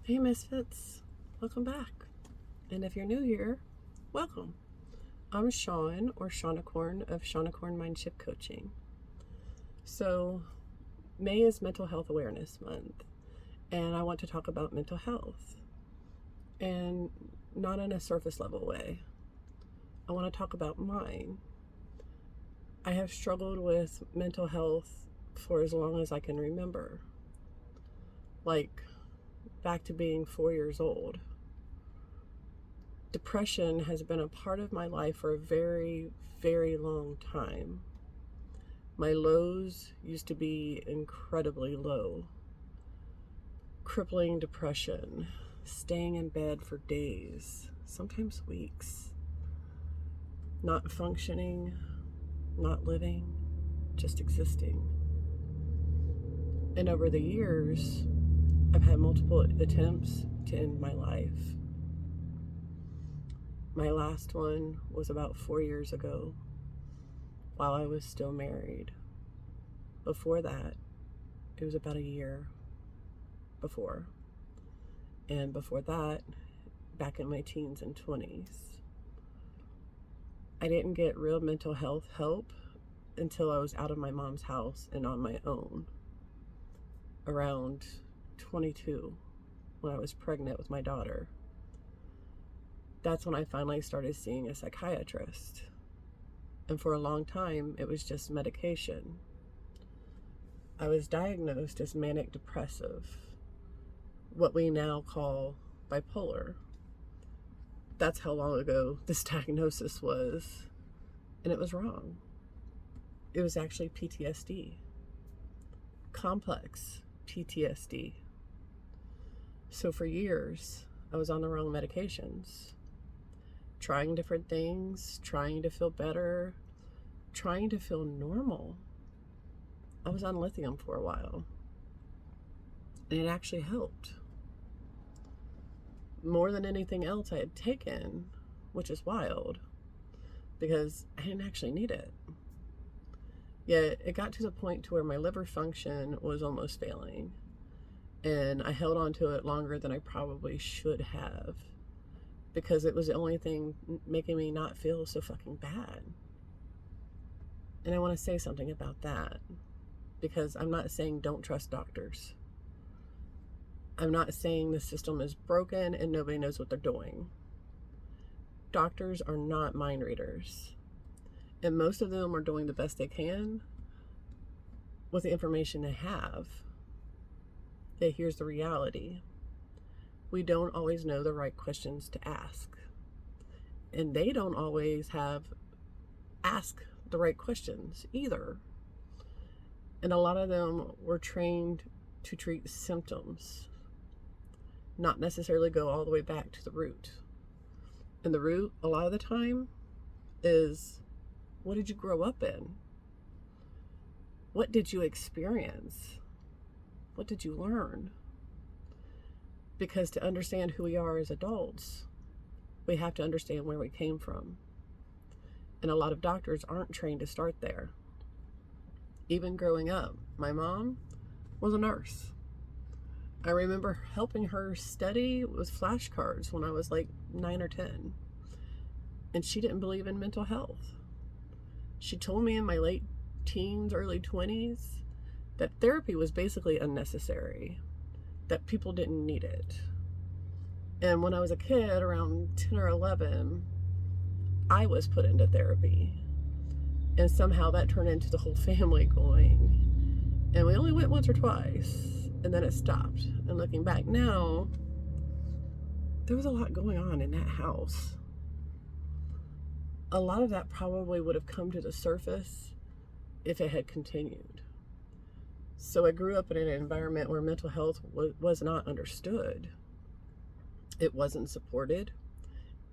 Hey Misfits, welcome back. And if you're new here, welcome. I'm Sean or Shaunacorn of Shaunacorn Mindship Coaching. So, May is Mental Health Awareness Month, and I want to talk about mental health. And not in a surface level way. I want to talk about mine. I have struggled with mental health for as long as I can remember. Like, back to being 4 years old. Depression has been a part of my life for a very, very long time. My lows used to be incredibly low. Crippling depression, staying in bed for days, sometimes weeks, not functioning, not living, just existing. And over the years, I've had multiple attempts to end my life. My last one was about 4 years ago, while I was still married. Before that, it was about a year before. And before that, back in my teens and 20s. I didn't get real mental health help until I was out of my mom's house and on my own, around 22, when I was pregnant with my daughter. That's when I finally started seeing a psychiatrist. And for a long time, it was just medication. I was diagnosed as manic depressive, what we now call bipolar. That's how long ago this diagnosis was. And it was wrong. It was actually PTSD. Complex PTSD. So for years, I was on the wrong medications. Trying different things, trying to feel better, trying to feel normal. I was on lithium for a while. And it actually helped. More than anything else I had taken, which is wild, because I didn't actually need it. Yet it got to the point to where my liver function was almost failing. And I held on to it longer than I probably should have, because it was the only thing making me not feel so fucking bad. And I want to say something about that, because I'm not saying don't trust doctors. I'm not saying the system is broken and nobody knows what they're doing. Doctors are not mind readers. And most of them are doing the best they can with the information they have. Yet here's the reality. We don't always know the right questions to ask. And they don't always ask the right questions either. And a lot of them were trained to treat symptoms, not necessarily go all the way back to the root. And the root, a lot of the time, is what did you grow up in? What did you experience? What did you learn? Because to understand who we are as adults, we have to understand where we came from. And a lot of doctors aren't trained to start there. Even growing up, my mom was a nurse. I remember helping her study with flashcards when I was like 9 or 10. And she didn't believe in mental health. She told me in my late teens, early 20s, that therapy was basically unnecessary, that people didn't need it. And when I was a kid, around 10 or 11, I was put into therapy. And somehow that turned into the whole family going. And we only went once or twice, and then it stopped. And looking back now, there was a lot going on in that house. A lot of that probably would have come to the surface if it had continued. So I grew up in an environment where mental health was not understood. It wasn't supported.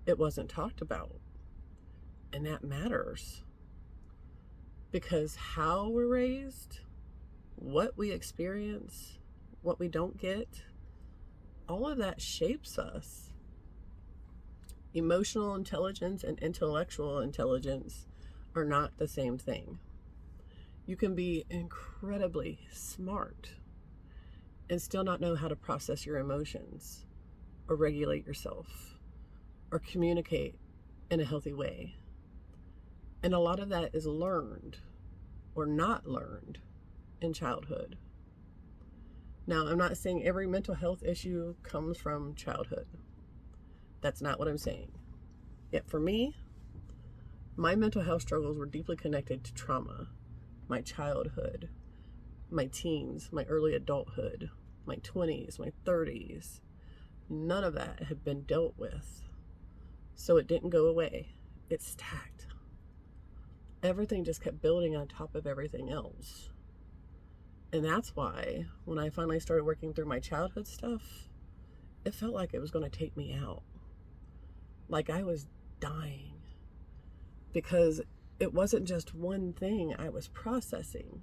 It wasn't talked about. And that matters. Because how we're raised, what we experience, what we don't get, all of that shapes us. Emotional intelligence and intellectual intelligence are not the same thing. You can be incredibly smart and still not know how to process your emotions or regulate yourself or communicate in a healthy way. And a lot of that is learned or not learned in childhood. Now, I'm not saying every mental health issue comes from childhood. That's not what I'm saying. Yet for me, my mental health struggles were deeply connected to trauma, my childhood, my teens, my early adulthood, my 20s, my 30s. None of that had been dealt with. So it didn't go away. It stacked. Everything just kept building on top of everything else. And that's why when I finally started working through my childhood stuff, it felt like it was going to take me out. Like I was dying. Because it wasn't just one thing I was processing.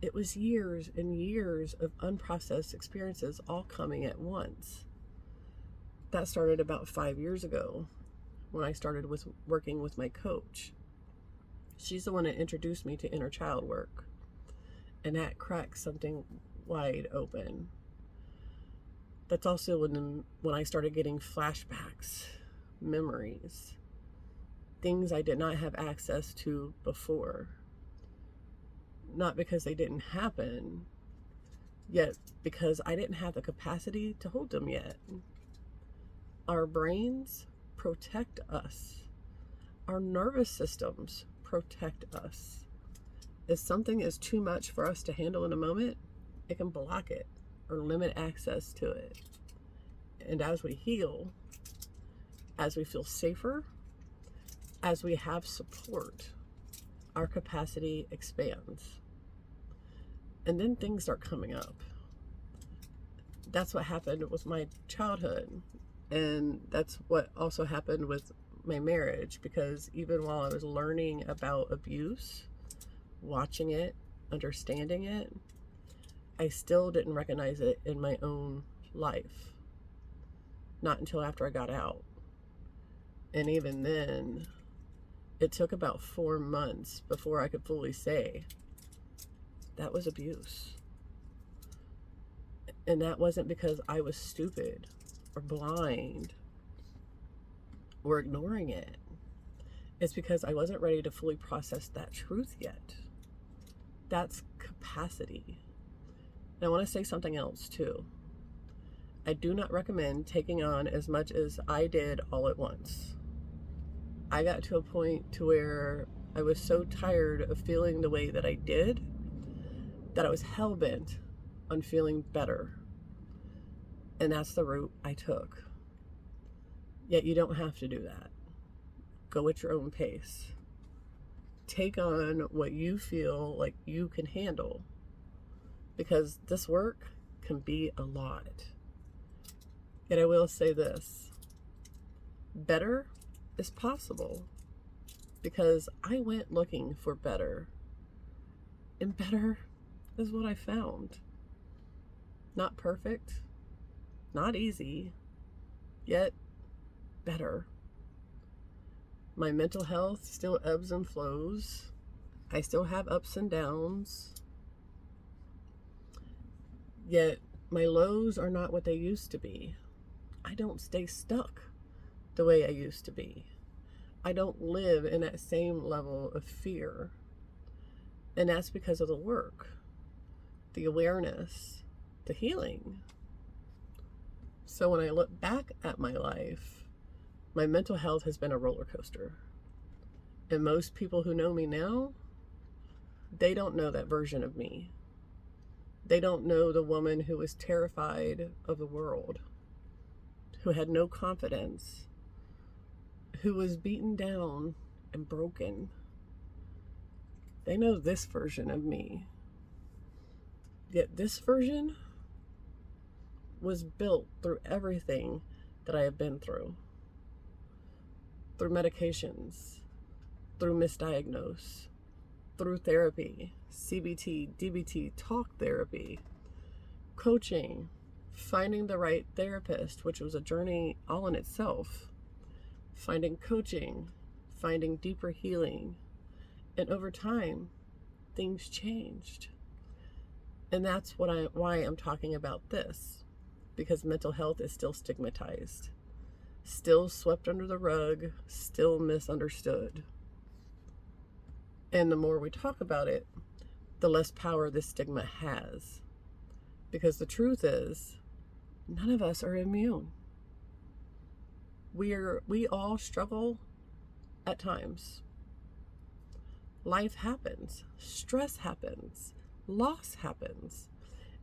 It was years and years of unprocessed experiences all coming at once. That started about 5 years ago when I started working with my coach. She's the one that introduced me to inner child work. And that cracked something wide open. That's also when I started getting flashbacks, memories, things I did not have access to before. Not because they didn't happen, yet because I didn't have the capacity to hold them yet. Our brains protect us. Our nervous systems protect us. If something is too much for us to handle in a moment, it can block it or limit access to it. And as we heal, as we feel safer, as we have support, our capacity expands. And then things start coming up. That's what happened with my childhood. And that's what also happened with my marriage, because even while I was learning about abuse, watching it, understanding it, I still didn't recognize it in my own life. Not until after I got out. And even then, it took about 4 months before I could fully say, that was abuse. And that wasn't because I was stupid or blind or ignoring it. It's because I wasn't ready to fully process that truth yet. That's capacity. And I want to say something else too. I do not recommend taking on as much as I did all at once. I got to a point to where I was so tired of feeling the way that I did that I was hell-bent on feeling better. And that's the route I took. Yet you don't have to do that. Go at your own pace. Take on what you feel like you can handle. Because this work can be a lot. Yet I will say this. Better is possible. Because I went looking for better. And better is what I found. Not perfect. Not easy. Yet better. My mental health still ebbs and flows. I still have ups and downs. Yet my lows are not what they used to be. I don't stay stuck the way I used to be. I don't live in that same level of fear. And that's because of the work, the awareness, the healing. So when I look back at my life, my mental health has been a roller coaster. And most people who know me now, they don't know that version of me. They don't know the woman who was terrified of the world, who had no confidence, who was beaten down and broken. They know this version of me. Yet this version was built through everything that I have been through medications, through misdiagnosis, through therapy, CBT, DBT, talk therapy, coaching, finding the right therapist, which was a journey all in itself, finding coaching, finding deeper healing. And over time, things changed. And that's why I'm talking about this, because mental health is still stigmatized, still swept under the rug, still misunderstood. And the more we talk about it, the less power this stigma has. Because the truth is, none of us are immune. We all struggle at times. Life happens, stress happens, loss happens,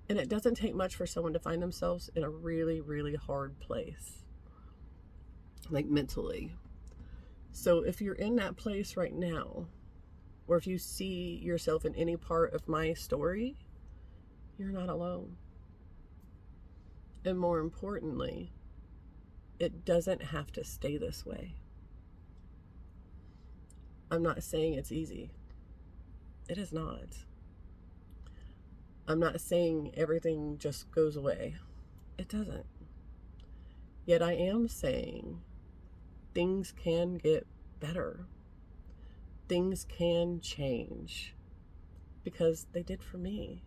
and it doesn't take much for someone to find themselves in a really, really hard place, like mentally. So if you're in that place right now, or if you see yourself in any part of my story, you're not alone. And more importantly, it doesn't have to stay this way. I'm not saying it's easy. It is not. I'm not saying everything just goes away. It doesn't. Yet I am saying things can get better. Things can change, because they did for me.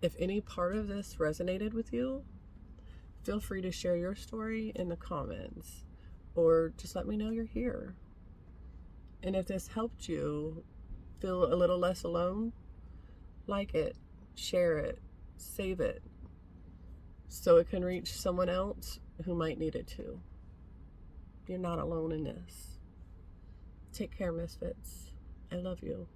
If any part of this resonated with you, feel free to share your story in the comments, or just let me know you're here. And if this helped you feel a little less alone, like it, share it, save it, so it can reach someone else who might need it too. You're not alone in this. Take care, Misfits. I love you.